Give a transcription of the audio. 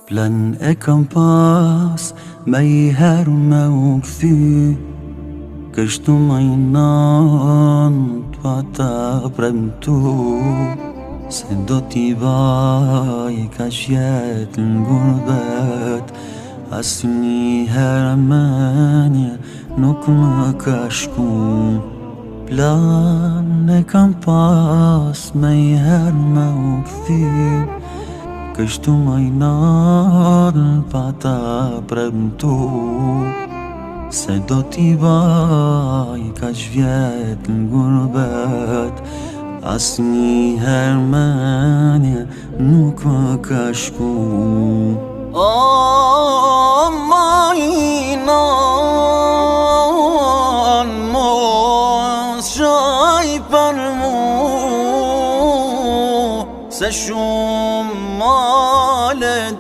Plan e kam pas me I her me u kthy, kështu ma I nant pa ta premtu, se do t'i vaj kaq jet n'gurbet, asnjëher menje nuk më ka shku. Plan e kam pas me I her me u kthy, kështu ma I nalt pa ta premtu, se do t'i vaj kaq vjet n'gurbet, asnjëher menje nuk më ka shku.